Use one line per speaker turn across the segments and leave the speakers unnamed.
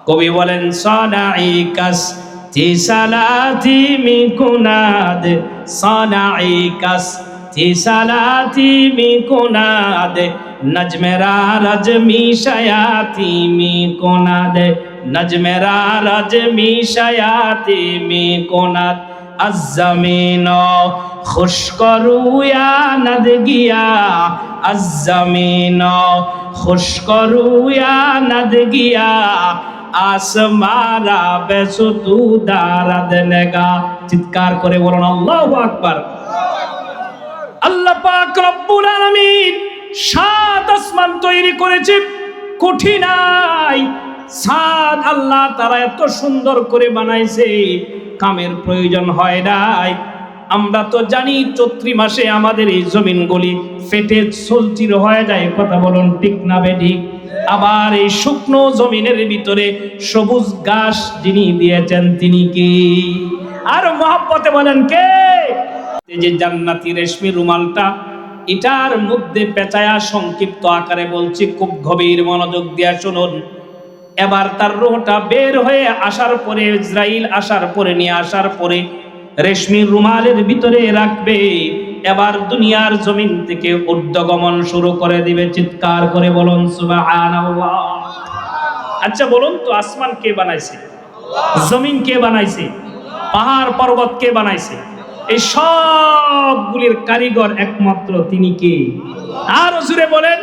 কবি বলেন সানাই কাস তি সালাতি মিকুনাদ, সানাই কাস তি সালাতি মিকুনাদ, নজমেরা রজমি শায়াতি মিকুনাদ, নজমেরা রজমি শায়াতি মিকুনাদ। আজ-জমিনো খুশ করু ইয়া নদ গিয়া, আজ-জমিনো খুশ করু ইয়া নদ গিয়া, আসমারা বেসুতু দারাদ নেগা। চিৎকার করে বলুন আল্লাহু আকবার। আল্লাহ পাক রব্বুল আলামিন সাত আসমান তৈরি করেছে, কঠিনাই সাত আল্লাহ তারা এত সুন্দর করে বানাইছে, কামের প্রয়োজন হয় নাই। আমরা তো জানি চৈত্র মাসে আমাদের এই জমিনগুলি ফেটে সলচির হয়ে যায়, কথা বলুন ঠিক না বেঠিক? আবার এই শুকনো জমিনের ভিতরে সবুজ ঘাস যিনি দিয়েছেন তিনি কি? আর মহব্বতে বলেন কে? এই যে জান্নাতি রেশমি রুমালটা, এটার মধ্যে পেঁচায়া সংক্ষিপ্ত আকারে বলছি, খুব গভীর মনোযোগ দিয়ে শুনুন। এবার তার রূহটা বের হয়ে আসার পরে, ইসরাইল আসার পরে, নিয়ে আসার পরে রেশমি রুমালের ভিতরে রাখবে। এবার দুনিয়ার জমিন থেকে ঊর্ধ্বগমন শুরু করে দিবে। চিৎকার করে বলুন সুবহানাল্লাহ। আচ্ছা বলুন তো, আসমান কে বানাইছে? জমিন কে বানাইছে? পাহাড় পর্বত কে বানাইছে? এই সবগুলির কারিগর একমাত্র তিনি কে? আর জুড়ে বলেন,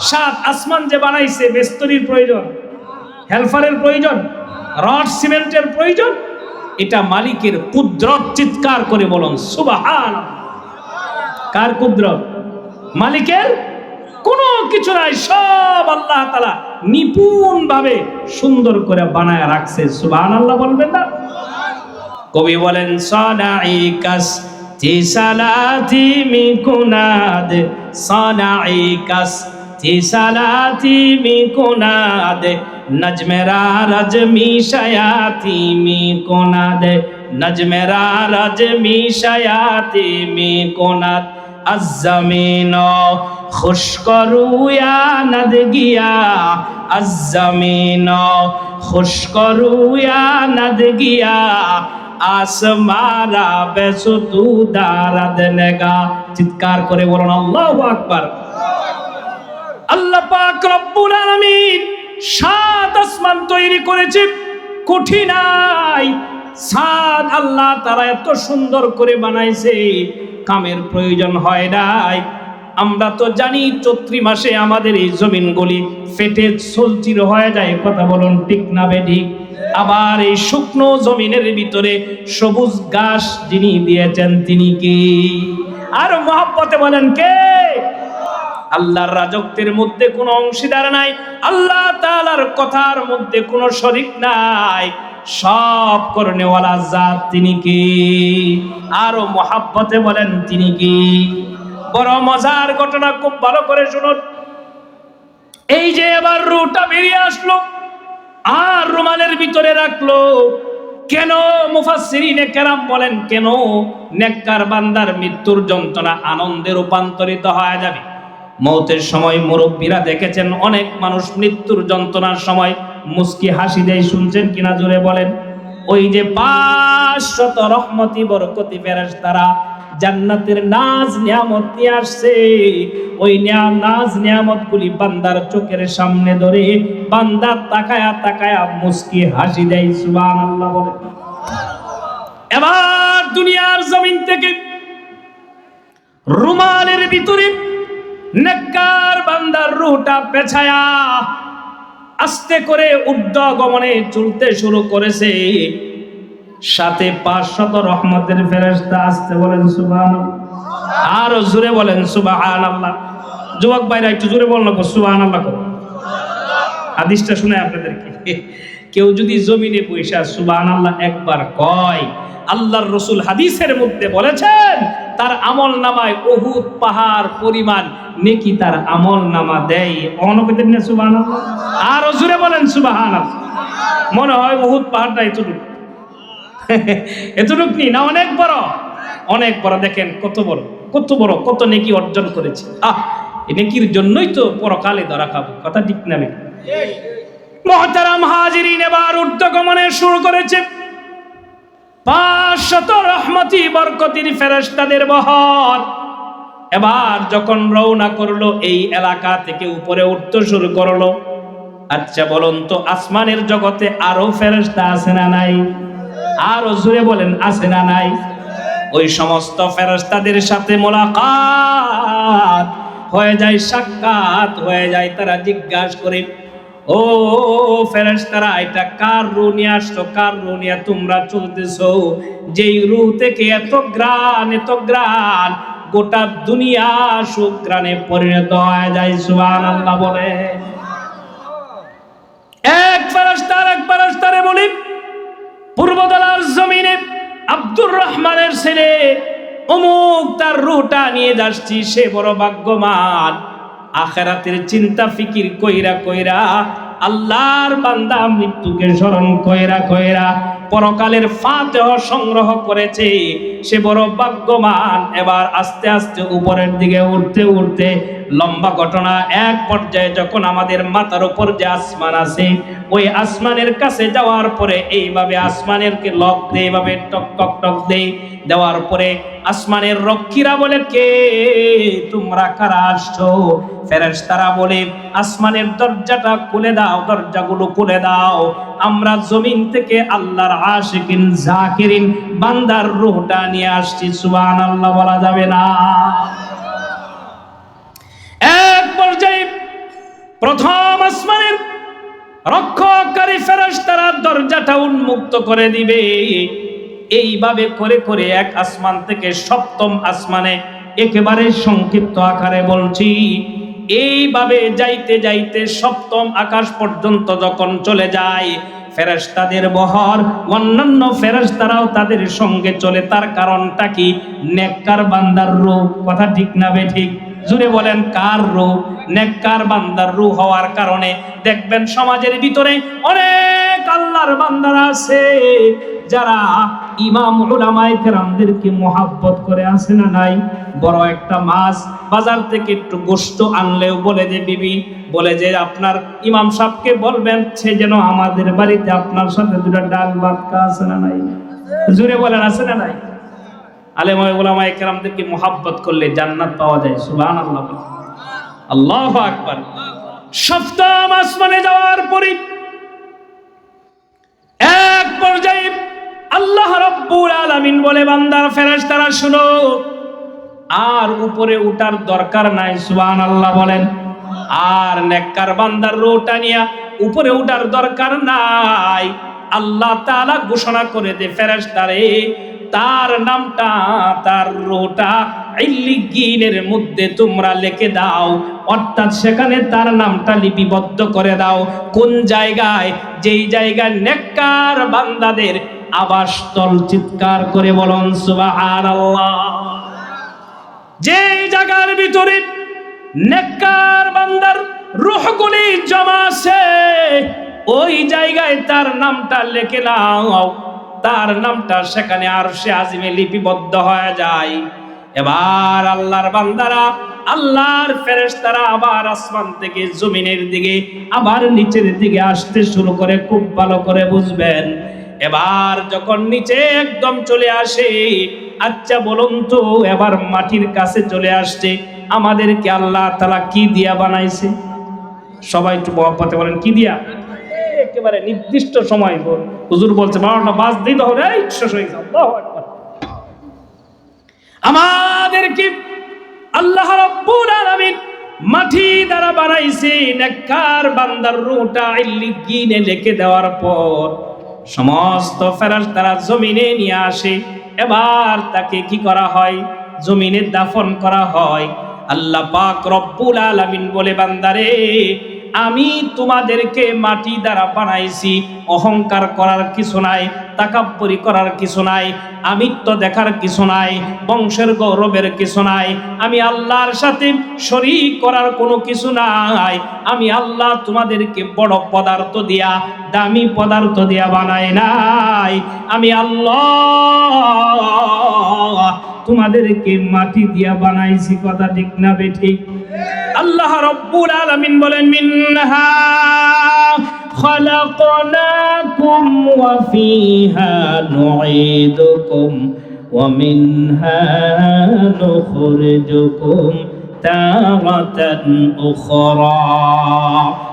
সাত আসমান যে বানাইছে, মিস্ত্রির প্রয়োজন, হেলফারের প্রয়োজন, রড সিমেন্টের প্রয়োজন, এটা মালিকের কুদরত। চিৎকার করে বলুন সুবহানাল্লাহ। কার কুদরত? মালিকের। কোনো কিছু নাই, সব আল্লাহ তাআলা নিপুণ ভাবে সুন্দর করে বানায় রাখছে। সুবহানাল্লাহ বলবেন না? কবি বলেন সানাই কাস তি সালাতি মিকুনাদ, সানাই কাস তি সালাতি মিকুনাদ, নজমেরা রজমি শায়াতি মিকুনাদ, নজমেরা রজমি শায়াতি মিকুনাদ। আজ-জমিনো খুশ করু ইয়া নদ গিয়া, আজ-জমিনো খুশ করু ইয়া নদ গিয়া, আসমারা বেসুতু দারাদ নেগা। চিৎকার করে বলুন আল্লাহু আকবার। আল্লাহ পাক রব্বুল আলামিন সাত আসমান তৈরি করেছে, কঠিনাই সাত আল্লাহ তারা এত সুন্দর করে বানাইছে, কামের প্রয়োজন হয় নাই। আমরা তো জানি চৈত্র মাসে আমাদের এই জমিনগুলি ফেটে সলচির হয়ে যায়, কথা বলুন ঠিক না বেঠিক? আবার এই শুকনো জমিনের ভিতরে সবুজ ঘাস যিনি দিয়েছেন তিনি কি? আর মহব্বতে বলেন কে? আল্লাহর রাজত্বের মধ্যে কোনো অংশীদার নাই, আল্লাহ তাআলার কথার মধ্যে কোনো শরীক নাই, সব করনেওয়ালা জাত তিনি কি? আরো মহব্বতে বলেন তিনি কি? বড় মজার ঘটনা, খুব ভালো করে শুনুন। এই যে এবার রূহটা বেরিয়ে আসলো আর রুমালের ভিতরে রাখলো, কেন? মুফাসসিরিনে কেরাম বলেন কেন? নেককার বান্দার মৃত্যুর যন্ত্রণা আনন্দে রূপান্তরিত হয়ে যাবে। মৌতের সময় মুরব্বীরা দেখেছেন অনেক মানুষ মৃত্যুর যন্ত্রণার সময় মুস্কি হাসি দেয়, শুনছেন কিনা জোরে বলেন? ওই যে 500 রহমতি বরকতি ফেরেশতারা জান্নাতের নাজ নিয়ামত নিয়ে আসছে, ওই নাজ নিয়ামত গুলি বান্দার চোখের সামনে ধরে বান্দা তাকায়া তাকায়া মুস্কি হাসি দেয়। সুবহানাল্লাহ বলে। এবার দুনিয়ার জমিন থেকে রুমালের ভিতরে নেককার বান্দার রূহটা পেছায়া আস্তে করে ঊর্ধ্বগমনে চলতে শুরু করেছে। সাথে 500 রহমতের ফেরেশতা আসতে বলেন সুবহানাল্লাহ। আরো জোরে বলেন সুবহানাল্লাহ। যুবক ভাইরা একটু জোরে বলুন সুবহানাল্লাহ। হাদিসটা শুনে আপনাদেরকে, কেউ যদি জমিনে বসে সুবহানাল্লাহ একবার কয়, আল্লাহর রাসূল হাদিসের মধ্যে বলেছেন তার আমল নামায় উহুদ পাহাড় পরিমাণ নেকি তার আমল নামা দেয়। অনবদ্য সুবহানাল্লাহ। আরো জোরে বলেন সুবহানাল্লাহ। মনে হয় উহুদ পাহাড়টা এতটুকু, এতটুকু না, অনেক বড়, অনেক বড়। দেখেন কত বড়, কত বড়, কত নেকি অর্জন করেছে। এই নেকির জন্যই তো পরকালে ধরা খাবো, কথা ঠিক না? মুহতারাম হাজিরিন, করেছে 500 রহমতি বরকতির ফেরেশতাদের বহর। এবার যখন রওনা করলো, এই এলাকা থেকে উপরে উঠতে শুরু করলো। আচ্ছা বলুন তো, আসমানের জগতে আরো ফেরেশতা আছে না নাই? আরো জোরে বলেন, আছে না নাই? ওই সমস্ত ফেরেশতাদের সাথে মোলাকাত হয়ে যায়, সাক্ষাৎ হয়ে যায়। তারা জিজ্ঞাসা করে, ও ফেরেশতারা, এটা কার রূহ নিয়ে আসছো? কার রূহ নিয়ে তোমরা চলতেছো? যেই রূহ থেকে এত গ্রান, গোটা দুনিয়া সুগ্রানে পরিণত হয়ে যায়। সুবহানাল্লাহ বলে। এক ফেরেশতারে বলি, পূর্বতলার জমিনে আব্দুর রহমানের ছেলে অমুক তার রূহটা নিয়ে যাচ্ছি, সে বড় ভাগ্যবান। আখিরাতের চিন্তা ফিকির কইরা আল্লাহর বান্দা মৃত্যুকে স্মরণ কইরা পরকালের ফাতিহা সংগ্রহ করেছে, সে বড় ভাগ্যবান। এবার আস্তে আস্তে উপরের দিকে উঠতে লম্বা ঘটনা, এক পর্যায়ে যখন আমাদের মাথার উপর যে আসমান আছে, ওই আসমানের কাছে যাওয়ার পরে এইভাবে আসমানেরকে লক দেয়, এইভাবে টক দেয়। দেওয়ার পরে আসমানের রক্ষীরা বলে, কে তোমরা কারা আসছো? ফেরেশতারা বলে, আসমানের দরজাটা খুলে দাও, দরজাগুলো খুলে দাও। আমরা জমিন থেকে আল্লাহর আশিকিন জাকিরিন বান্দার রূহটা নিয়ে আসছি। সুবহানাল্লাহ বলা যাবে না? এক পর্যায়ে প্রথম আসমানের রক্ষককারী ফেরেশতারা দরজাটা উন্মুক্ত করে দিবে। এইভাবে করে এক আসমান থেকে সপ্তম আসমানে, একেবারে সংক্ষিপ্ত আকারে বলছি, এইভাবে যাইতে সপ্তম আকাশ পর্যন্ত যখন চলে যায়, ফেরেশতাদের বহর, অন্যান্য ফেরেশতারাও তাদের সঙ্গে চলে। তার কারণটা কি? নেককার বান্দার রূহ। কথা ঠিক না বেঠিক? জুড়ে বলেন, কার রূহ? নেককার বান্দার রূহ হওয়ার কারণে দেখবেন সমাজের ভিতরে অনেক আল্লাহর বান্দারা আছে যারা ইমাম উলামায়ে কেরামদেরকে মুহাব্বত করে, আছে না নাই? বড় একটা মাছ বাজার থেকে একটু গোশত আনলেও বলে যে, বিবি বলে যে আপনার ইমাম সাহেবকে বলবেন সে যেন আমাদের বাড়িতে আপনার সাথে দুটো ডাল ভাত খা, আছে না নাই? জুড়ে বলেন, আছে না নাই? আলেম উলামায়ে কেরামদেরকে মুহাব্বত করলে জান্নাত পাওয়া যায়। সুবহানাল্লাহ, আল্লাহু আকবার। সপ্তম আসমানে যাওয়ার পরে এক পর্যায়ে আল্লাহ রাব্বুল আলামিন বলে, বান্দার ফেরেশতারা শুনো, আর উপরে উঠার দরকার নাই। সুবহানাল্লাহ বলেন। আর নেককার বান্দার রূহটা নিয়ে উপরে উঠার দরকার নাই। আল্লাহ তাআলা ঘোষণা করে দে, ফেরেশতারে তার নামটা, তার রূহটা ইল্লিগীনের মধ্যে তোমরা লিখে দাও, অর্থাৎ সেখানে তার নামটা লিপিবদ্ধ করে দাও। কোন জায়গায়? যেই জায়গায় নেককার বান্দাদের আবাসস্থল। চিৎকার করে বলুন সুবহানাল্লাহ। যেই জায়গার ভিতরে নেককার বান্দার রূহগুলি জমা আছে, ওই জায়গায় তার নামটা লিখে নাও। তার নামটা সেখানে আরশে আজিমে লিপিবদ্ধ হয়ে যায়। এবার আল্লাহর বান্দারা, আল্লাহর ফেরেশতারা আবার আসমান থেকে জমিনের দিকে, আবার নিচের দিকে আসতে শুরু করে। খুব ভালো করে বুঝবেন। এবার যখন নিচে একদম চলে আসে, আচ্ছা বলুন তো, এবার মাটির কাছে চলে আসছে, আমাদেরকে আল্লাহ তাআলা কি দিয়া বানাইছে? সবাই একটু মহব্বতে বলেন, কি দিয়া? একেবারে নির্দিষ্ট সময় হুজুর বলছে 12টা বাজতেই তো হবে, শেষ হয়ে গেছে। আল্লাহু আকবার। আমাদেরকে আল্লাহ রাব্বুল আলামিন মাটি দ্বারা বানাইছে। নেককার বান্দার রূহটা ইল্লিগীনে লিখে দেওয়ার পর সমস্ত ফেরেশতারা জমিনে নিয়ে আসে। এবার তাকে কি করা হয়? জমিনে দাফন করা হয়। আল্লাহ পাক রব্বুল আলামিন বলে, বান্দারে আমি তোমাদেরকে মাটি দ্বারা বানাইছি, অহংকার করার কিছু নাই, তাকাব্বুরি করার কিছু নাই, আমিত্ব দেখার কিছু নাই, বংশের গৌরবের কিছু নাই। আমি আল্লাহর সাথে শরীক করার কোনো কিছু নাই। আমি আল্লাহ তোমাদেরকে বড় পদার্থ দিয়া, দামি পদার্থ দিয়া বানাই নাই। আমি আল্লাহ তোমাদেরকে মাটি দিয়া বানাইছি। কথা ঠিক না বেঠিক? আল্লাহ রাব্বুল আলামিন বলেন, মিনহা خلقناكم وفيها نعيدكم ومنها نخرجكم تارة أخرى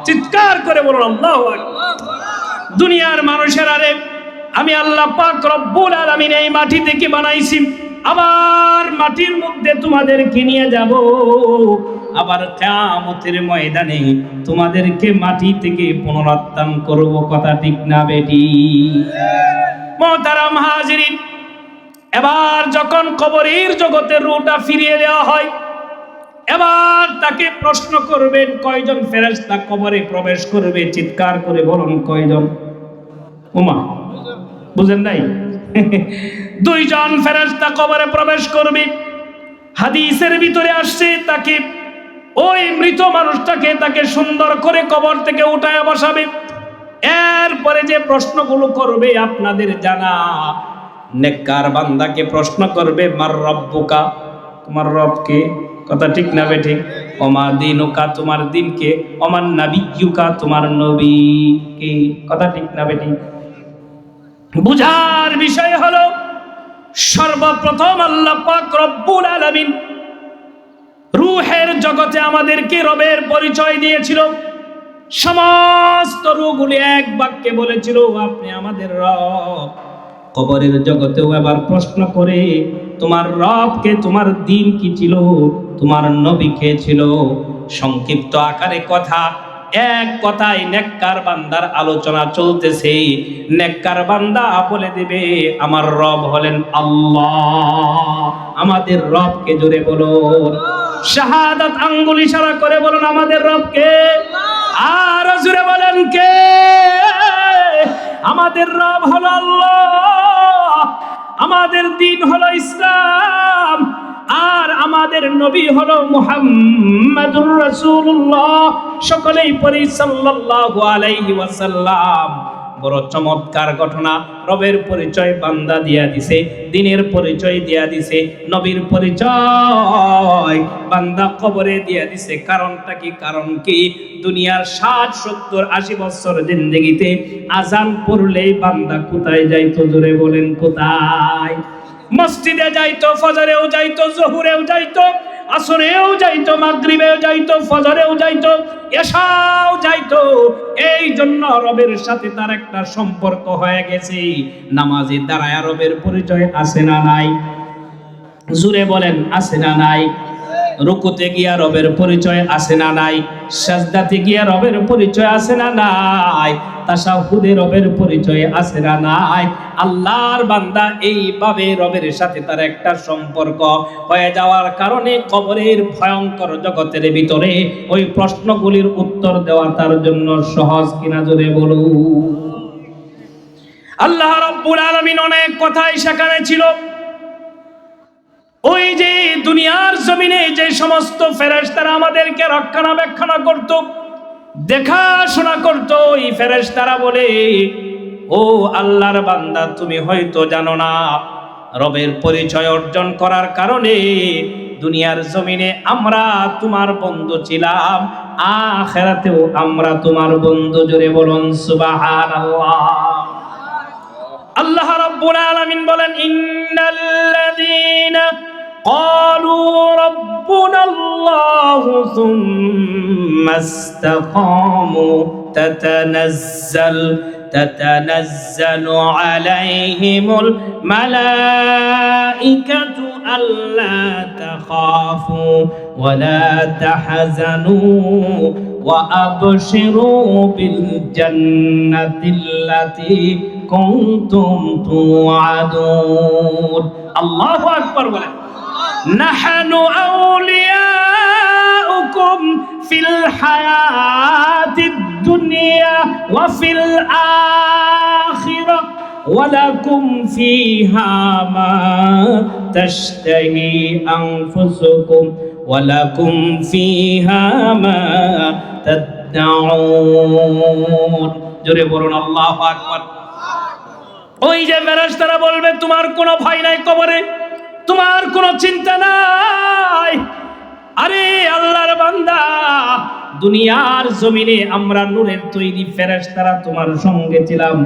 চিৎকার করে বলুন আল্লাহু আকবার। দুনিয়ার মানুষেরা রে, আমি আল্লাহ পাক রব্বুল আলামিন এই মাটি থেকে বানাইছি, আবার মাটির মধ্যে তোমাদেরকে নিয়ে যাব, আবার কিয়ামতের ময়দানে তোমাদেরকে মাটি থেকে পুনরুত্থান করব। কথা ঠিক না বেটি? মুহতারাম হাজিরিন, এবার যখন কবরের জগতের রূহটা ফিরিয়ে দেওয়া হয়, এবার তাকে প্রশ্ন করবেন কয়জন ফেরেশতা কবরে প্রবেশ করবে? চিৎকার করে বলুন কয়জন? ওমা বুঝেন নাই? দুইজন ফেরেশতা কবরে প্রবেশ করবে। হাদিসের ভিতরে আসছে, তাকে ওই মৃত মানুষটাকে তাকে সুন্দর করে কবর থেকে উঠায় বসাবে। এরপরে যে প্রশ্নগুলো করবে আপনাদের জানা, নেককার বান্দাকে প্রশ্ন করবে মার রব্বুকা, তোমার রব কে? কথা ঠিক না বেঠিক? ওমা দিনুকা, তোমার দিন কে? ওমান নাবিয়্যুকা, তোমার নবী কে? কথা ঠিক না বেঠিক? বুঝার বিষয় হলো, সর্বপ্রথম আল্লাহ পাক রব্বুল আলামিন রূহের জগতে আমাদেরকে রবের পরিচয় দিয়েছিল। সমস্ত রূহগুলি এক বাক্যে বলেছিল আপনি আমাদের রব। কবরের জগতেও এবার প্রশ্ন করে তোমার রব কে, তোমার দিন কি ছিল, তোমার নবী কে ছিল? সংক্ষিপ্ত আকারে কথা, এক কথায় নেককার বান্দার আলোচনা চলতেছে। নেককার বান্দা বলে দিবে আমার রব হলেন আল্লাহ। আমাদের রবকে জোরে বলুন, শাহাদাত আঙ্গুল ইশারা করে বলুন আমাদের রবকে। আর জোরে বলেন কে? আমাদের রব হলো আল্লাহ, আমাদের দিন হলো ইসলাম, আর আমাদের নবী হলো মুহাম্মাদুর রাসূলুল্লাহ। সকলেই পড়ি সাল্লাল্লাহু আলাইহি ওয়াসাল্লাম। বড় চমৎকার ঘটনা। রবের পরিচয় বান্দা দিয়া দিছে, দিনের পরিচয় দিয়া দিছে, নবীর পরিচয় বান্দা কবরে দিয়া দিছে। কারণটা কি? কারণ কি? দুনিয়ার 60, 70, 80 বছর জিন্দেগিতে আজান পড়লেই বান্দা কোথায় যাইতো? জোরে বলেন কোথায়? মসজিদে যাইতো, ফজরেও যাইতো, জোহরেও যাইতো, আসরেও যাইতো, মাগরিবেও যাইতো, ফজরেও যাইতো, এশাও যাইতো। এই জন্য রবের সাথে তার একটা সম্পর্ক হয়ে গেছে। নামাজে দাঁড়ায় রবের পরিচয় আছে না নাই? জোরে বলেন আছে না নাই? রুকুতে গিয়া রবের পরিচয় আছে না নাই? সাজদাতে গিয়া রবের পরিচয় আছে না নাই? তাশাহুদে রবের পরিচয় আছে না নাই? আল্লাহর বান্দা এইভাবে রবের সাথে তার একটা সম্পর্ক হয়ে যাওয়ার কারণে কবরের ভয়ঙ্কর জগতের ভিতরে ওই প্রশ্নগুলির উত্তর দেওয়া তার জন্য সহজ কিনা? জোরে বলুন। আল্লাহ রাব্বুল আলামিন অনেক কথাই সেখানে ছিল। ওই যে দুনিয়ার জমিনে যে সমস্ত ফেরেশতারা আমাদেরকে রক্ষণাবেক্ষণ করত, দেখাশোনা করত, এই ফেরেশতারা বলে ও আল্লাহর বান্দা তুমি হয়তো জানো না, রবের পরিচয় অর্জন করার কারণে দুনিয়ার জমিনে আমরা তোমার বন্ধু ছিলাম, আখিরাতেও আমরা তোমার বন্ধু। জোরে বলুন সুবহানাল্লাহ। আল্লাহ রাব্বুল আলামিন বলেন ইন্নাল্লাযীনা قالوا ربنا الله ثم استقاموا تتنزل عليهم الملائكة ألا تخافوا ولا تحزنوا وأبشروا بالجنة التي كنتم توعدون. الله أكبر. نحن أولياؤكم في الحياة الدنيا وفي الآخرة ولكم فيها ما تشتهي أنفسكم ولكم فيها ما تدعون. জোরে বলুন আল্লাহু আকবার। ওই যে ফেরেশতারা বলবে তোমার কোনো ভয় নাই কবরে, তোমার কোনো চিন্তা নাই, আরে আল্লাহর বান্দা, দুনিয়ার জমিনে আমরা নূরের তৈরি ফেরেশতারা তোমার সঙ্গে ছিলাম,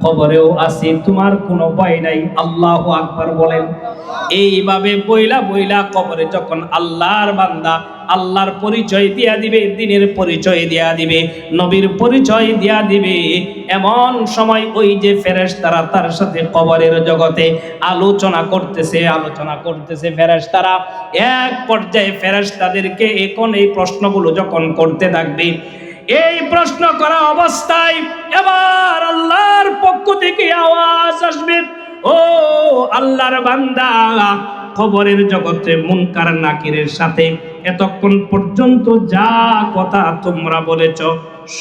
কবরেও আছি, তোমার কোনো ভয় নাই। আল্লাহু আকবার বলেন। এইভাবে বইলা বইলা কবরে যখন আল্লাহর বান্দা আল্লাহর পরিচয় দিয়া দিবে, দ্বীনের পরিচয় দিয়া দিবে, নবীর পরিচয় দিয়া দিবে, এমন সময় ওই যে ফেরেশতারা তার সাথে কবরের জগতে আলোচনা করতেছে ফেরেশতারা। এক পর্যায়ে ফেরেশতাদেরকে এখন এই প্রশ্নগুলো যখন করতে থাকবে, এই প্রশ্ন করা অবস্থায় এবার আল্লাহর পক্ষ থেকে আওয়াজ আসবে, ও আল্লাহর বান্দা, কবরের জগতে মুনকার নাকিরের সাথে এতক্ষণ পর্যন্ত যা কথা তোমরা বলেছ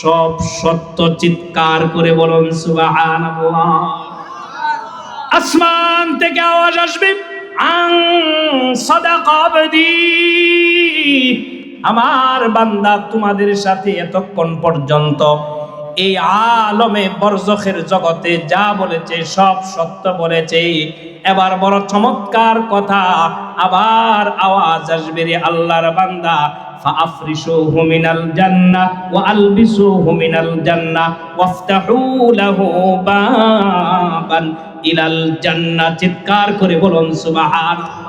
সব সত্য। চিৎকার করে বলুন সুবহানাল্লাহ। আসমান থেকে আওয়াজ আসবে, আন সাদাকা আবদি, আমার বান্দা তোমাদের সাথে এতক্ষণ পর্যন্ত এই আলমে বরজখের জগতে যা বলেছে সব সত্য বলেছে। এবার বড় চমৎকার কথা, আবার আওয়াজ আসবে, রে আল্লাহর বান্দা, ফাআফরিশুহু মিনাল জান্নাহ ওয়া আলবিসুহু মিনাল জান্নাহ ওয়াফতাহু লাহু বাবান ইলাল জান্নাহ। চিৎকার করে বলুন সুবহানাল্লাহ।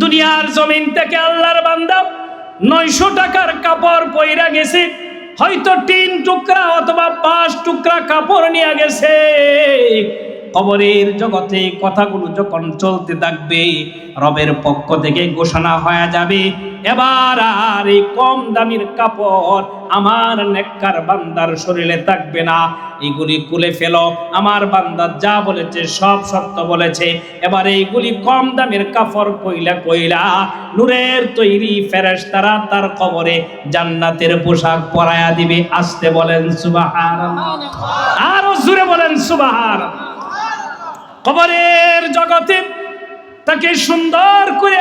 দুনিয়ার জমিন থেকে আল্লাহর বান্দা 900 টাকার কাপড় পয়রা গেছে, হয়তো 3 টুকরা অথবা 5 টুকরা কাপড় নিয়ে গেছে। কবরের জগতে কথাগুলো যখন চলতে থাকবে, রবের পক্ষ থেকে ঘোষণা হয়ে যাবে, এবার আর এই কম দামির কাপড় আমার নেককার বান্দার শরীরে থাকবে না, এগুলি খুলে ফেলো, আমার বান্দা যা বলেছে সব সত্য বলেছে। এবার এইগুলি কম দামের কাপড় কইলা নূরের তৈরি ফেরেশতারা তার কবরে জান্নাতের পোশাক পরায়া দিবে। আসতে বলেন সুবহানাল্লাহ, আরো জোরে বলেন সুবহানাল্লাহ। কবরের জগতে তাকে সুন্দর করে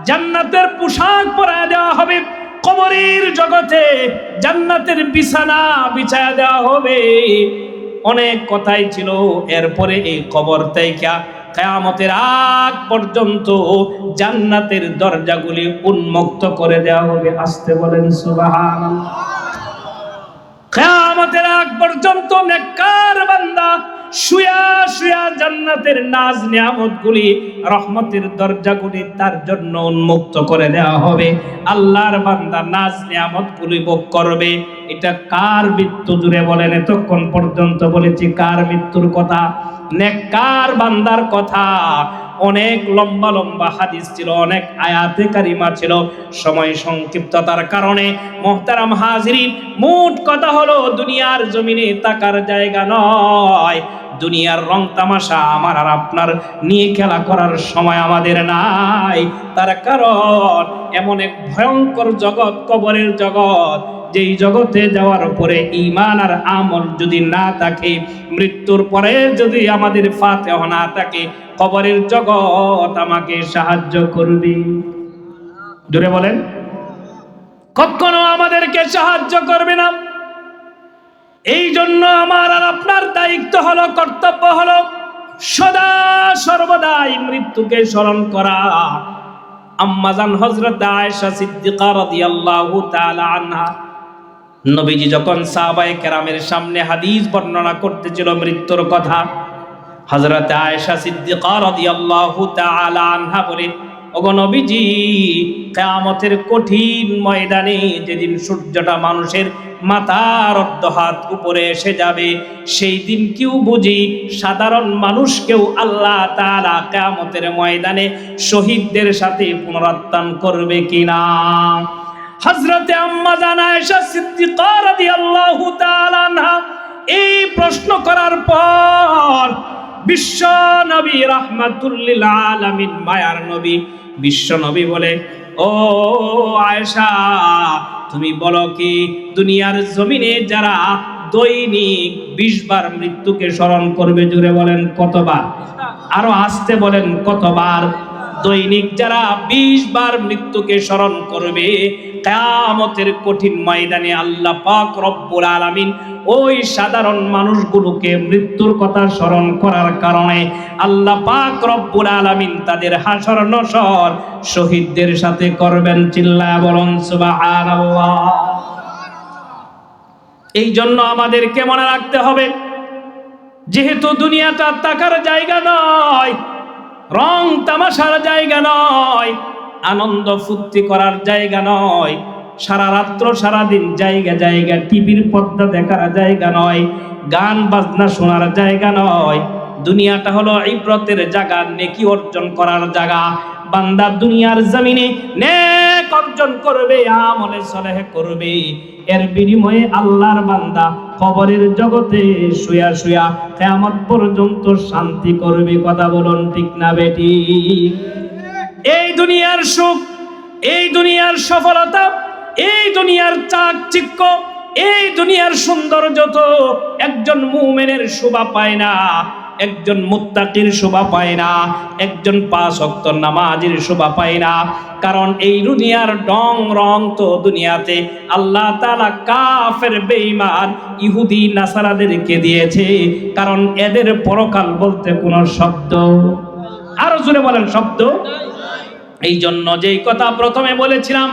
জান্নাতের পোশাক পরায়া দেওয়া হবে, কবরের জগতে জান্নাতের বিছানা বিছায়া দেওয়া হবে। অনেক কথাই ছিল, এরপরে এই কবর থেকে কিয়ামতের আগ পর্যন্ত জান্নাতের দরজাগুলি উন্মুক্ত করে দেওয়া হবে। আসতে বলেন সুবহানাল্লাহ। কিয়ামতের আগ পর্যন্ত নেককার বান্দা শুয়া শুয়া জান্নাতের নাজ নিয়ামতগুলি, রহমতের দরজাগুলি তার জন্য উন্মুক্ত করে দেওয়া হবে। আল্লাহর বান্দা নাজ নিয়ামতগুলি ভোগ করবে। এটা কার মৃত্যু? জুড়ে বলেন। এতক্ষণ পর্যন্ত বলেছি কার মৃত্যুর কথা? নেককার বান্দার কথা। অনেক লম্বা লম্বা হাদিস ছিল, অনেক আয়াতে কারিমা ছিল, সময় সংক্ষিপ্ততার কারণে মুহতারাম হাজিরিন, মোট কথা হলো দুনিয়ার জমিনে তাকার জায়গা নয়। দুনিয়ার রং তামাশা আমার আর আপনার নিয়ে খেলা করার সময় আমাদের নাই। তার কারণ এমন এক ভয়ঙ্কর জগৎ কবরের জগৎ, যেই জগতে যাওয়ার পরে ঈমান আর আমল যদি না থাকে, মৃত্যুর পরে যদি আমাদের ফাতিহা না থাকে, কবরের জগৎ আমাকে সাহায্য করবে। জোরে বলেন। কখনো আমাদেরকে সাহায্য করবে না। এই জন্য আমার আর আপনার দায়িত্ব হলো, কর্তব্য হলো সদা সর্বদাই মৃত্যুকে স্মরণ করা। আম্মাজান হযরত আয়েশা সিদ্দিকা রাদিয়াল্লাহু তাআলা আনহা, নবীজি যখন সাহাবায়ে কেরামের সামনে হাদিস বর্ণনা করতেছিল মৃত্যুর কথা, হযরত আয়েশা সিদ্দিকা রাদিয়াল্লাহু তাআলা আনহা বলেন, ওগো নবীজি, কিয়ামতের কঠিন ময়দানে যেদিন সূর্যটা মানুষের মাথার অর্ধ হাত উপরে এসে যাবে, সেই দিন কেউ বুঝি সাধারণ মানুষকেও আল্লাহ তাআলা কিয়ামতের ময়দানে শহীদদের সাথে পুনরুত্থান করবে কিনা? হযরতে আম্মা জান আয়েশা সিদ্দিকা রাদিয়াল্লাহু তাআলা আনহা এই প্রশ্ন করার পর বিশ্ব নবী রাহমাতুল লিল আলামিন, মায়ার নবী বিশ্ব নবী বলে, ও আয়েশা, তুমি বলো কি দুনিয়ার জমিনে যারা দৈনিক 20 বার মৃত্যুকে স্মরণ করবে, জুড়ে বলেন কতবার? আরো আস্তে বলেন কতবার? দৈনিক যারা 20 বার মৃত্যুকে স্মরণ করবে, কিয়ামতের কঠিন ময়দানে আল্লাহ পাক রব্বুল আলামিন ওই সাধারণ মানুষগুলোকে মৃত্যুর কথা স্মরণ করার কারণে আল্লাহ পাক রব্বুল আলামিন তাদের হাসর নসর শহীদদের সাথে করবেন। চিল্লায়া বলুন সুবহানাল্লাহ। এই জন্য আমাদেরকে মনে রাখতে হবে, যেহেতু দুনিয়াটা টাকার জায়গা নয়, রং তামাশার জায়গা নয়, আনন্দ ফুর্তি করার জায়গা নয়, সারা রাত্র সারা দিন জায়গা জায়গা টিভির পর্দা দেখার জায়গা নয়, গান বাজনা শোনার জায়গা নয়। দুনিয়াটা হলো ইবরতের জায়গা, নেকি অর্জন করার জায়গা। বান্দা দুনিয়ার জমিনে নেক অর্জন করবে, আমলে সালেহ করবে, এর বিনিময়ে আল্লাহর বান্দা কবরের জগতে শুয়া শুয়া কিয়ামত পর্যন্ত শান্তি করবে। কথা বলুন ঠিক না বেটি? এই দুনিয়ার সুখ, এই দুনিয়ার সফলতা, এই দুনিয়ার চাকচিক্য, এই দুনিয়ার সৌন্দর্য তো একজন মুমিনের শোভা পায় না, একজন মুত্তাকির শোভা পায় না, একজন 5 ওয়াক্ত নামাজের শোভা পায় না। কারণ এই দুনিয়ার রং তো দুনিয়াতে আল্লাহ তাআলা কাফের বেঈমান ইহুদি নাসারাদেরকে দিয়েছে। কারণ এদের পরকাল বলতে কোনো শব্দ, আরো জোরে বলেন, শব্দ। এই জন্য যেই কথা প্রথমে বলেছিলাম,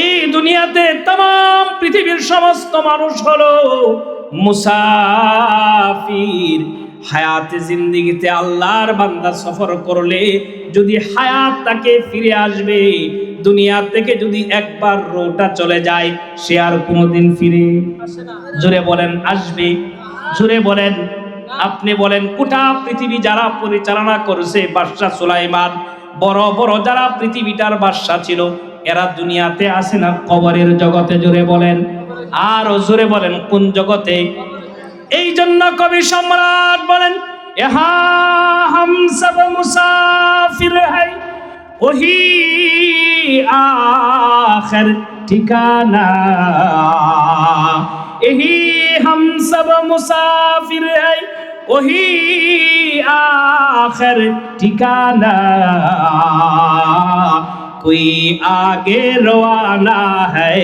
এই দুনিয়াতে तमाम পৃথিবীর সমস্ত মানুষ হলো মুসাফির। হায়াতে জিন্দেগিতে আল্লাহর বান্দা সফর করলে যদি হায়াত তাকে ফিরে আসবে, দুনিয়া থেকে যদি একবার রোটা চলে যায়, সে আর কোনোদিন ফিরে আসে না। জোরে বলেন, আসবে? জোরে বলেন। আপনি বলেন, গোটা পৃথিবী যারা পরিচালনা করেছে বাদশা সুলাইমান, বড় বড় যারা পৃথিবীটার বাদশা ছিল, এরা দুনিয়াতে আসে না, কবরের জগতে। জোরে বলেন, আর জোরে বলেন, কোন জগতে? এই জন্য কবি সম্রাট বলেন, ইহা হাম সব মুসাফির হ্যায়, ওহি আখির ঠিকানা। यही हम सब मुसाफिर है, वही आखिर ठिकाना। कोई आगे रवाना है,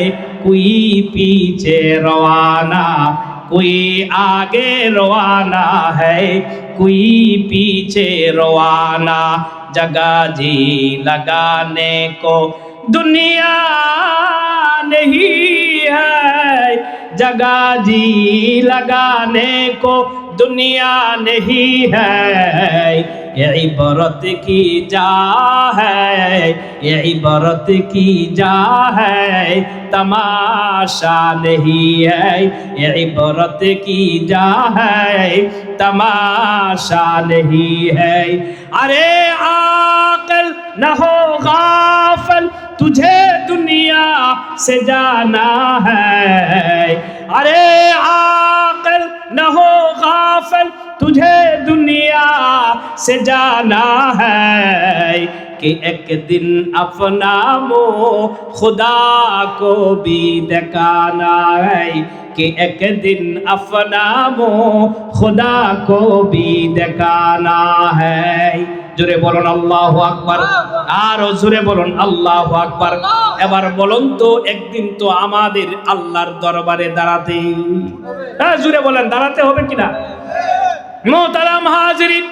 कोई पीछे रवाना, कोई आगे रवाना है, कोई पीछे रवाना। जगह जी लगाने को दुनिया नहीं है, जगह जी लगाने को दुनिया नहीं है। ये इबरत की जा है, ये इबरत की जा है, तमाशा नहीं है। ये इबरत की जा है, तमाशा नहीं है। अरे आक़िल न हो गाफिल, तुझे दुनिया से जाना है। अरे आक़िल न हो गाफिल, तुझे दुनिया से जाना है। कि एक दिन अपना मुँह खुदा को भी दिखाना है, कि एक दिन अपना मुँह खुदा को भी दिखाना है। জোরে বলুন আল্লাহু আকবার, আর জোরে বলুন আল্লাহু আকবার। এবার বলুন তো, একদিন তো আমাদের আল্লাহর দরবারে দাঁড়াতে, হ্যাঁ জোরে বলেন, দাঁড়াতে হবে কিনা? মুহতারাম হাজিরিন,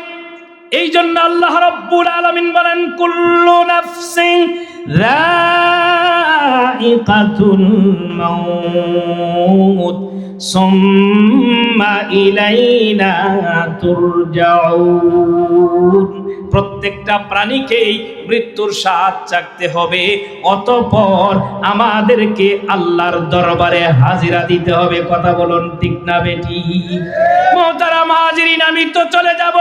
এই জন্য আল্লাহ রাব্বুল আলামিন বলেন, কুল্লু নাফসিন যায়িকাতুল মাউত সুম্মা ইলাইনা তুরজাউন। প্রত্যেকটা প্রাণীকেই মৃত্যুর স্বাদ চাখতে হবে, অতঃপর আমাদেরকে আল্লাহর দরবারে হাজিরা দিতে হবে। কথা বলুন ঠিক না বেটি? মুহতারাম হাজিরিন, আমি তো চলে যাব,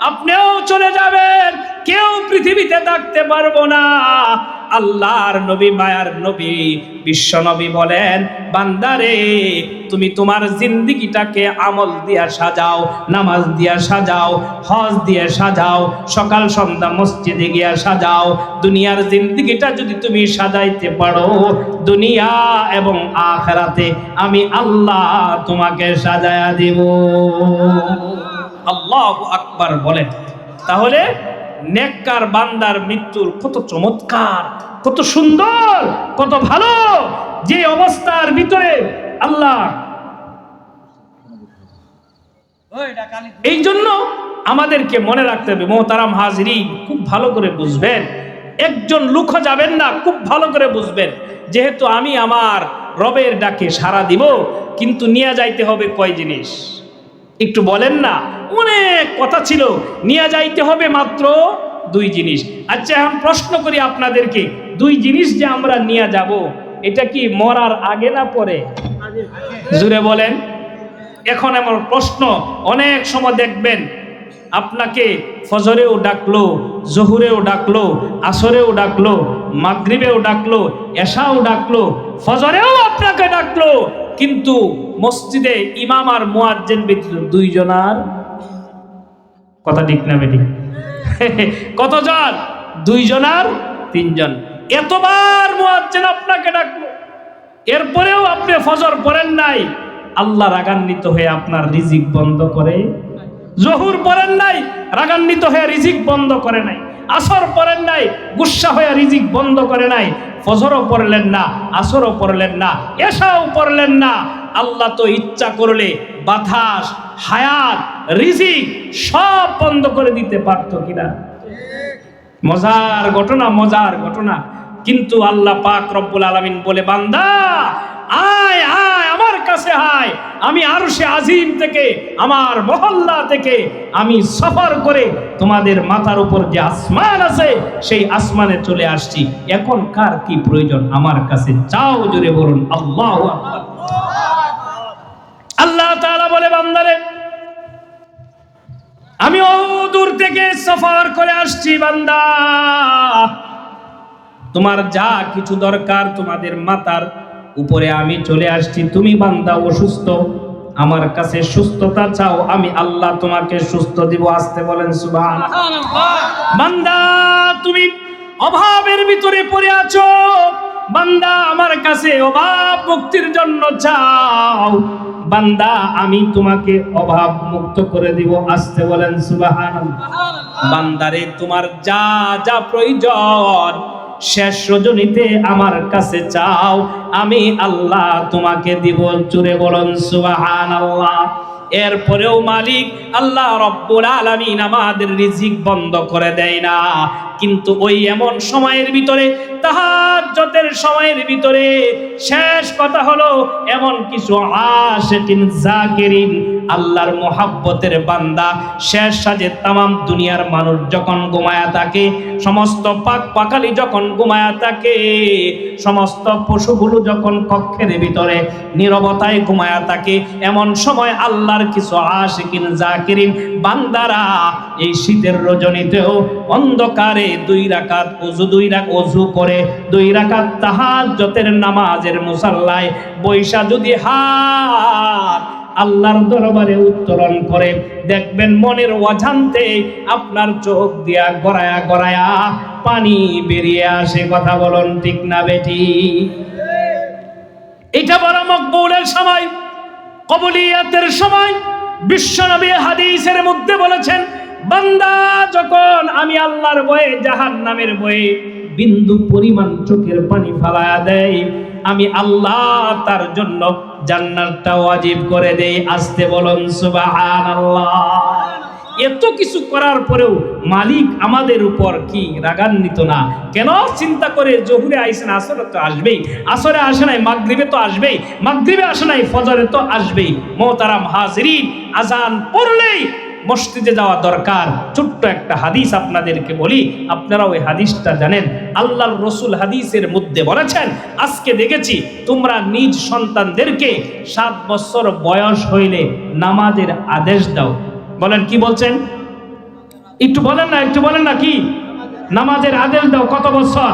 আপনিও চলে যাবেন, কেউ পৃথিবীতে থাকতে পারবো না। আল্লাহর নবী, মায়ার নবী, বিশ্ব নবী বলেন, বান্দারে তুমি তোমার জিন্দেগিটাকে আমল দিয়া সাজাও, নামাজ দিয়া সাজাও, হজ দিয়া সাজাও, সকাল সন্ধ্যা মসজিদে গিয়া সাজাও। দুনিয়ার জিন্দেগিটা যদি তুমি সাজাইতে পারো, দুনিয়া এবং আখিরাতে আমি আল্লাহ তোমাকে সাজায়া দেব। আল্লাহু আকবার বলেন। তাহলে নেককার বান্দার মৃত্যুর কত চমৎকার, কত সুন্দর, কত ভালো, যে অবস্থার ভিতরে আল্লাহ। এই জন্য আমাদেরকে মনে রাখতে হবে মোহতারাম হাজিরিন, খুব ভালো করে বুঝবেন, একজন লোক যাবেন না, খুব ভালো করে বুঝবেন, যেহেতু আমি আমার রবের ডাকে সাড়া দিব, কিন্তু নিয়ে যাইতে হবে কয় জিনিস একটু বলেন না? অনেক কথা ছিল, নিয়ে যাইতে হবে মাত্র 2 জিনিস। আচ্ছা এখন প্রশ্ন করি আপনাদেরকে, 2 জিনিস যে আমরা নিয়ে যাব, এটা কি মরার আগে না পরে? জুড়ে বলেন। এখন আমার প্রশ্ন, অনেক সময় দেখবেন আপনাকে ফজরেও ডাকলো, জোহরেও ডাকলো, আসরেও ডাকলো, মাগরিবেও ডাকলো, এশাও ডাকলো, ফজরেও আপনাকে ডাকলো, কিন্তু মসজিদে ইমাম আর মুয়াজ্জিন ব্যতীত 2 জনার কথা ঠিক না বেঠিক? কতজন? 2 জনার 3 জন। এতবার মুয়াজ্জিন আপনাকে ডাকলো, এরপরেও আপনি ফজর পড়েন নাই, আল্লাহ রাগান্বিত হয়ে আপনার রিজিক বন্ধ করে। জোহর পড়েন নাই, রাগান্বিত হয়ে রিজিক বন্ধ করে নাই। আসর পড়েন নাই, গুসা হয়ে রিজিক বন্ধ করে নাই। ফজরও পড়লেন না, আসরও পড়লেন না, এশাও পড়লেন না। আল্লাহ তো ইচ্ছা করলে বাতাস, হায়াত, রিজিক সব বন্ধ করে দিতে পারতো কিনা? মজার ঘটনা, মজার ঘটনা। কিন্তু আল্লাহ পাক রব্বুল আলামিন বলে, বান্দা আয় আয় আমার কাছে আয়, আমি আরশে আজিম থেকে, আমার মহল্লা থেকে আমি সফর করে তোমাদের মাথার উপর যে আসমান আছে সেই আসমানে চলে আসছি। এখন কার কি প্রয়োজন আমার কাছে চাও, জোরে বলুন আল্লাহু আকবার। আল্লাহ তাআলা বলে, বান্দারে আমি দূর থেকে সফর করে আসছি, বান্দা তোমার যা কিছু দরকার তোমাদের মাথার উপরে আমি চলে আসছি। তুমি বান্দা অসুস্থ, আমার কাছে সুস্থতা চাও, আমি আল্লাহ তোমাকে সুস্থ দিব। আসতে বলেন সুবহানাল্লাহ। বান্দা তুমি অভাবের ভিতরে পড়ে আছো, বান্দা আমার কাছে অভাব মুক্তির জন্য চাও, বান্দা আমি তোমাকে অভাব মুক্ত করে দিব। আসতে বলেন সুবহানাল্লাহ। বান্দারে তোমার যা যা প্রয়োজন শেষ রজনীতে আমার কাছে চাও, আমি আল্লাহ তোমাকে দিব। জোরে বলুন সুবহানাল্লাহ। এরপরেও মালিক আল্লাহ রব্বুল আলামিন আমাদের রিজিক বন্ধ করে দেয় না, কিন্তু ওই এমন সময়ের ভিতরে, তাহাজ্জুদের সময়ের ভিতরে, শেষ কথা হলো এমন কিছু আশিকিন জাকিরিন, আল্লাহর মোহাব্বতের বান্দা, শেষ সাজে তামাম দুনিয়ার মানুষ যখন ঘুমায়া থাকে, সমস্ত পাক পাখালি যখন ঘুমায়া থাকে, সমস্ত পশুগুলো যখন কক্ষের ভিতরে নীরবতায় ঘুমায়া থাকে, এমন সময় আল্লাহর কিছু আশিকিন জাকিরিন বান্দারা এই শীতের রজনীতেও অন্ধকারে 2 রাকাত ওযু করে 2 রাকাত তাহাজ্জুদের নামাজের মুসাল্লায় বৈশা যদি হাত আল্লাহর দরবারে উত্তোলন করে, দেখবেন মনের অজান্তে আপনার চোখ দিয়া গড়ায়া গড়ায়া পানি বেরিয়ে আসে। কথা বলুন ঠিক না বেটি? এটা বড় মকবুলের সময়, কবুলিয়াতের সময়। বিশ্বনবী হাদিসের মধ্যে বলেছেন, বান্দা যখন আমি আল্লাহর ভয়ে, জাহান্নামের ভয়ে বিন্দু পরিমাণ চোখের পানি ফালায়া দেয়, আমি আল্লাহ তার জন্য জান্নাতটা ওয়াজিব করে দেই। আসতে বলুন সুবহানাল্লাহ। এত কিছু করার পরেও মালিক আমাদের উপর কি রাগান্বিত না? কেন? চিন্তা করে জোহরে আইসেন, আসরে তো আসবেই, আসরে আসে নাই মাগরিবে তো আসবেই, মাগরিবে আসে নাই ফজরে তো আসবেই। মোহতারাম হাজিরিন, আজান পড়লেই মসজিদে যাওয়া দরকার। ছোট্ট একটা হাদিস আপনাদেরকে বলি, আপনারা ওই হাদিসটা জানেন। আল্লাহর রাসূল হাদিসের মধ্যে বলেছেন, আজকে দেখেছি তোমরা নিজ সন্তানদেরকে 7 বছর বয়স হইলে নামাজের আদেশ দাও। বলেন কি বলছেন? একটু বলেন না, একটু বলেন না, কি নামাজের আদেশ দাও? কত বছর?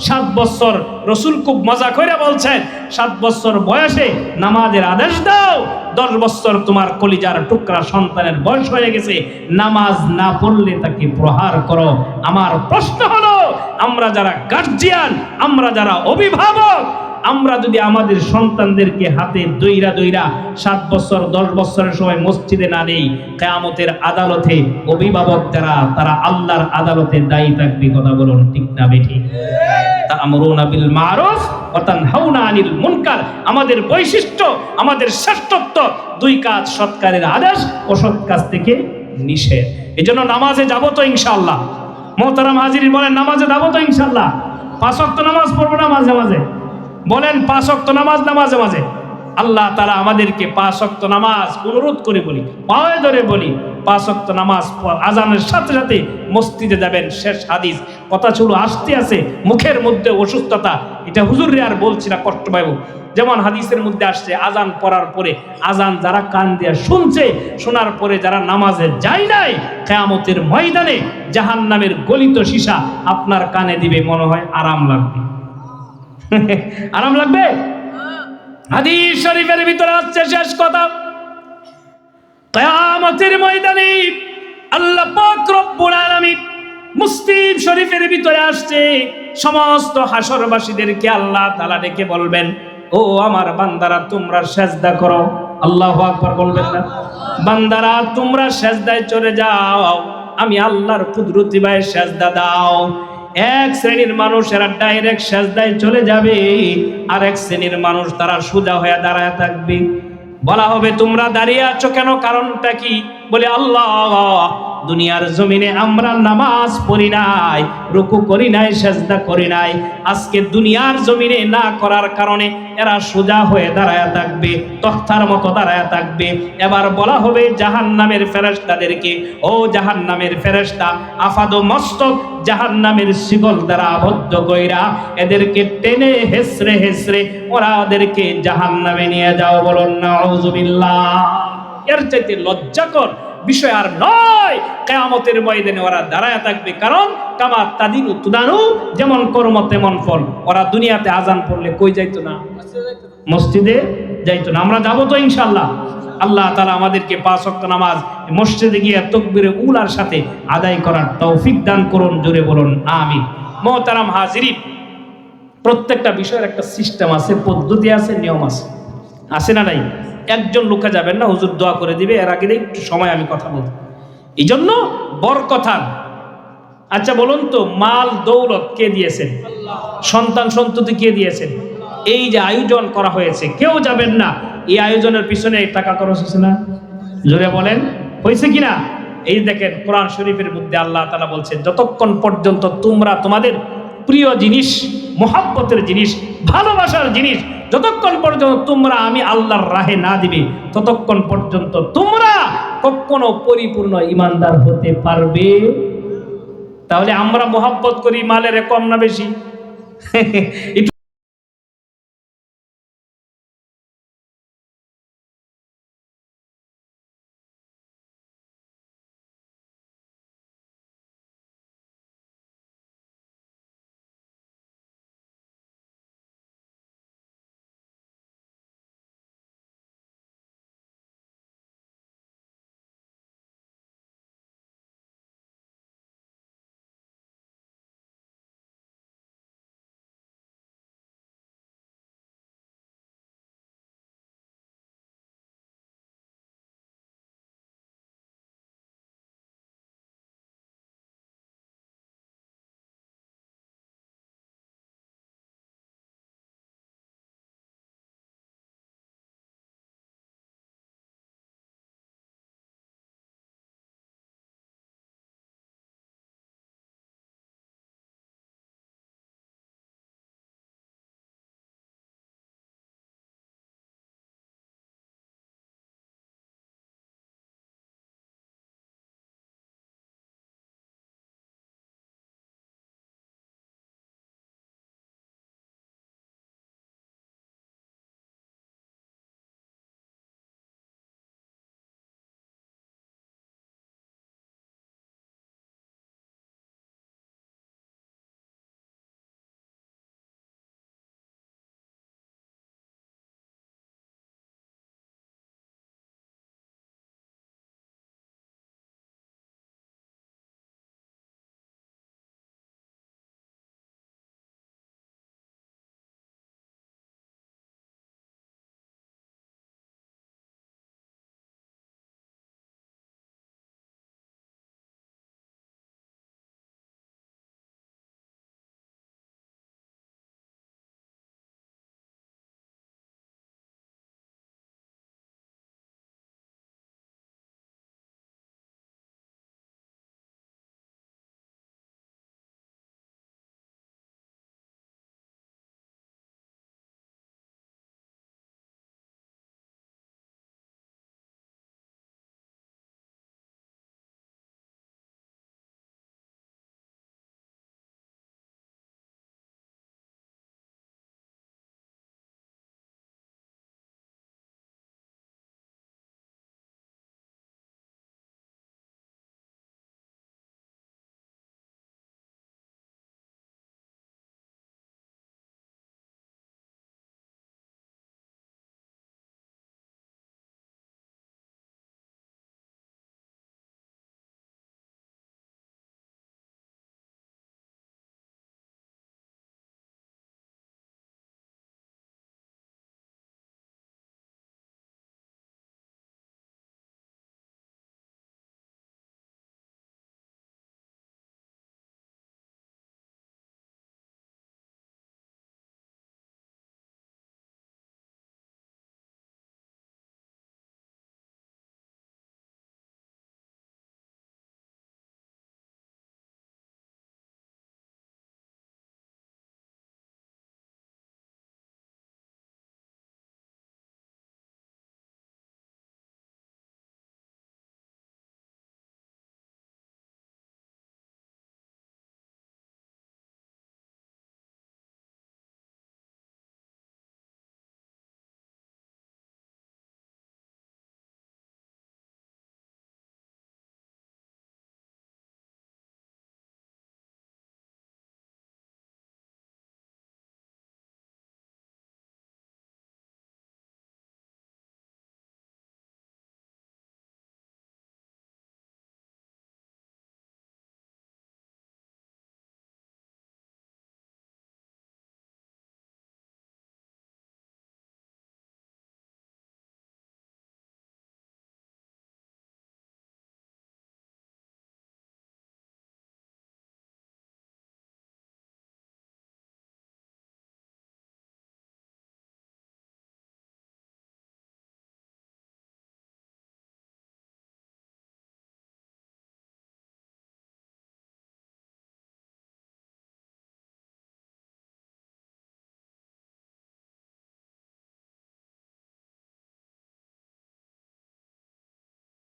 7 বছর। রাসূল খুব মজা করে বলছেন, 7 বছর বয়সে নামাজের আদেশ দাও। 10 বছর তোমার কলিজার টুকরা সন্তানের বয়স হয়ে গেছে, নামাজ না পড়লে তাকে প্রহার করো। আমার প্রশ্ন হলো, আমরা যারা গার্জিয়ান, আমরা যারা অভিভাবক, আমরা যদি আমাদের সন্তানদেরকে হাতে দইরা 7 বছর 10 বছরের সময় মসজিদে না নেই, কিয়ামতের আদালতে অভিভাবক তারা আল্লাহর আদালতে দায়ী থাকবে। কথা বলুন ঠিক না বেঠিক? তা'মুরুনা বিল মারুফ ওয়া তানহাউনা আনিল মুনকার। আমাদের বৈশিষ্ট্য, আমাদের শ্রেষ্ঠত্ব 2 কাজ, সৎ কাজের আদেশ, অসৎ কাজ থেকে নিষেধ। এজন্য নামাজে যাব তো ইনশাআল্লাহ। মোহতারাম হাজিরিন, বলেন নামাজে যাব তো ইনশাআল্লাহ। 5 ওয়াক্ত নামাজ পড়বো না মাঝে মাঝে? বলেন 5 ওয়াক্ত নামাজ না মাঝে মাঝে? আল্লাহ তাআলা আমাদেরকে 5 ওয়াক্ত নামাজ অনুরোধ করে বলি, পায়ে ধরে বলি, 5 ওয়াক্ত নামাজ আজানের সাথে সাথে মসজিদে যাবেন। শেষ হাদিস। কথা ছিল আসতে আছে, মুখের মধ্যে অসুস্থতা, এটা হুজুররে আর বলছি না, কষ্ট পাইব। যেমন হাদিসের মধ্যে আসছে, আজান পড়ার পরে, আজান যারা কান দিয়ে শুনছে, শোনার পরে যারা নামাজে যায় নাই, কিয়ামতের ময়দানে জাহান্নামের গলিত সীসা আপনার কানে দিবে, মনে হয় আরাম লাগবে। আরাম লাগবে? হাদিস শরীফের ভিতরে আসছে শেষ কথা, কিয়ামতের ময়দানে আল্লাহ পাক রব্বুল আলামিন, মুসলিম শরীফের ভিতরে আসছে, সমস্ত হাসরবাসীদেরকে আল্লাহ তাআলা ডেকে বলবেন, ও আমার বান্দারা তোমরা সিজদা করো। আল্লাহু আকবার বলবেন না? বান্দারা তোমরা সিজদায় চলে যাও, আমি আল্লাহর কুদরতি ভাবে সিজদা দাও। এক শ্রেণীর মানুষ এরা ডাইরেক্ট সিজদায় চলে যাবে, আর এক শ্রেণীর মানুষ তারা সোজা হয়ে দাঁড়ায় থাকবে। বলা হবে তোমরা দাঁড়িয়ে আছো কেন, কারণটা কি? বলে আল্লাহ, দুনিয়ার জমিনে আমরা নামাজ পড়ি নাই, রুকু করি নাই, সিজদা করি নাই। আজকে দুনিয়ার জমিনে না করার কারণে এরা সোজা হয়ে দাঁড়ায় থাকবে, তখতার মতো দাঁড়ায় থাকবে। এবার বলা হবে জাহান্নামের ফেরেশতাদেরকে, ও জাহান্নামের ফেরেশতা, আফাদো মস্তক জাহান্নামের শিকল দ্বারা আবদ্ধ কইরা এদেরকে টেনে হেসরে হেসরে ওদেরকে জাহান্নামে নিয়ে যাও। বলুন নাউযুবিল্লাহ। এর চাইতে লজ্জাকর বিষয় আর নয়। কিয়ামতের ময়দানে ওরা দাঁড়ায় থাকবে, কারণ কামা তাদিনু তুদানু, যেমন কর্ম তেমন ফল। ওরা দুনিয়াতে আজান পড়লে কই যাইতো না? মসজিদে যাইতো না। আমরা যাবো তো ইনশাআল্লাহ। আল্লাহ তাআলা আমাদেরকে 5 ওয়াক্ত নামাজ মসজিদে গিয়ে তাকবীরে উলার সাথে আদায় করার তৌফিক দান করুন। জোরে বলুন আমিন। মুহতারাম হাজিরিন, প্রত্যেকটা বিষয়ের একটা সিস্টেম আছে, পদ্ধতি আছে, নিয়ম আছে, আছে না নাই? একজন লোকে যাবেন না, হুজুর দোয়া করে দিবে, এর আগে একটু সময় আমি কথা বলবো। এই জন্য বরকতান। আচ্ছা বলুন তো, মাল দৌলত কে দিয়েছেন? সন্তান সন্ততি কে দিয়েছেন? এই যে আয়োজন করা হয়েছে, কেউ যাবেন না, এই আয়োজনের পিছনে টাকা খরচ হয়েছে না? জোরে বলেন, হয়েছে কিনা? এই দেখেন কোরআন শরীফের মধ্যে আল্লাহ তাআলা বলছেন, যতক্ষণ পর্যন্ত তোমরা তোমাদের প্রিয় জিনিস, মোহাব্বতের জিনিস, ভালোবাসার জিনিস, যতক্ষণ পর্যন্ত তোমরা আমি আল্লাহর রাহে না দিবে, ততক্ষণ পর্যন্ত তোমরা কখনো পরিপূর্ণ ঈমানদার হতে পারবে। তাহলে আমরা মোহাব্বত করি, মালের কম না বেশি?